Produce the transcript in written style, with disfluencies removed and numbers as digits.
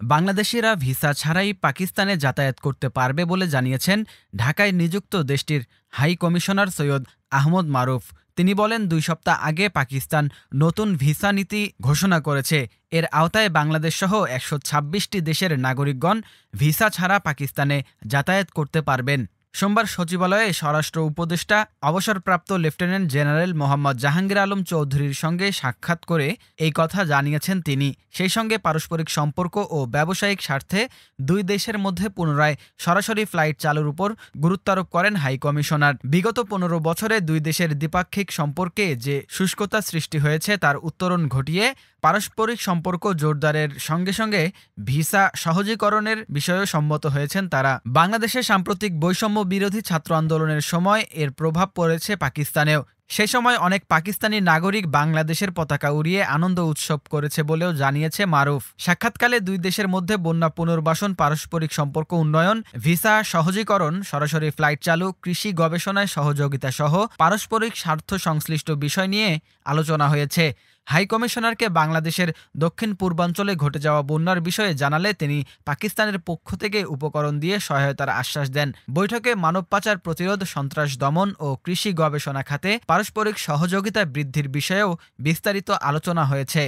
বাংলাদেশিরা ভিসা ছাড়াই পাকিস্তানে যাতায়াত করতে পারবে বলে জানিয়েছেন ঢাকায় নিযুক্ত দেশটির হাই কমিশনার সৈয়দ আহমদ মারুফ। তিনি বলেন, ২ সপ্তাহ আগে পাকিস্তান নতুন ভিসা নীতি ঘোষণা করেছে। এর আওতায় বাংলাদেশসহ ১২৬টি দেশের নাগরিকগণ ভিসা ছাড়া পাকিস্তানে যাতায়াত করতে পারবেন। সোমবার সচিবালয়ে স্বরাষ্ট্র উপদেষ্টা অবসরপ্রাপ্ত লেফটেন্যান্ট জেনারেল মোহাম্মদ জাহাঙ্গীর আলম চৌধুরীর সঙ্গে সাক্ষাৎ করে এই কথা জানিয়েছেন তিনি। সেই সঙ্গে পারস্পরিক সম্পর্ক ও ব্যবসায়িক স্বার্থে দুই দেশের মধ্যে পুনরায় সরাসরি ফ্লাইট চালুর উপর গুরুত্বারোপ করেন হাইকমিশনার। বিগত ১৫ বছরে দুই দেশের দ্বিপাক্ষিক সম্পর্কে যে শুষ্কতা সৃষ্টি হয়েছে তার উত্তরণ ঘটিয়ে পারস্পরিক সম্পর্ক জোরদারের সঙ্গে সঙ্গে ভিসা সহজীকরণের বিষয়েও সম্মত হয়েছেন তারা। বাংলাদেশে সাম্প্রতিক বৈষম্য বিরোধী ছাত্র আন্দোলনের সময় এর প্রভাব পড়েছে পাকিস্তানেও। সে সময় অনেক পাকিস্তানি নাগরিক বাংলাদেশের পতাকা উড়িয়ে আনন্দ উৎসব করেছে বলেও জানিয়েছে মারুফ। সাক্ষাৎকালে দুই দেশের মধ্যে বন্যা পুনর্বাসন, পারস্পরিক সম্পর্ক উন্নয়ন, ভিসা সহজীকরণ, সরাসরি ফ্লাইট চালু, কৃষি গবেষণায় সহযোগিতা সহ পারস্পরিক স্বার্থ সংশ্লিষ্ট বিষয় নিয়ে আলোচনা হয়েছে। হাইকমিশনারকে বাংলাদেশের দক্ষিণ পূর্বাঞ্চলে ঘটে যাওয়া বন্যার বিষয়ে জানালে তিনি পাকিস্তানের পক্ষ থেকে উপকরণ দিয়ে সহায়তার আশ্বাস দেন। বৈঠকে মানব পাচার প্রতিরোধ, সন্ত্রাস দমন ও কৃষি গবেষণা খাতে পারস্পরিক সহযোগিতা বৃদ্ধির বিষয়েও বিস্তারিত আলোচনা হয়েছে।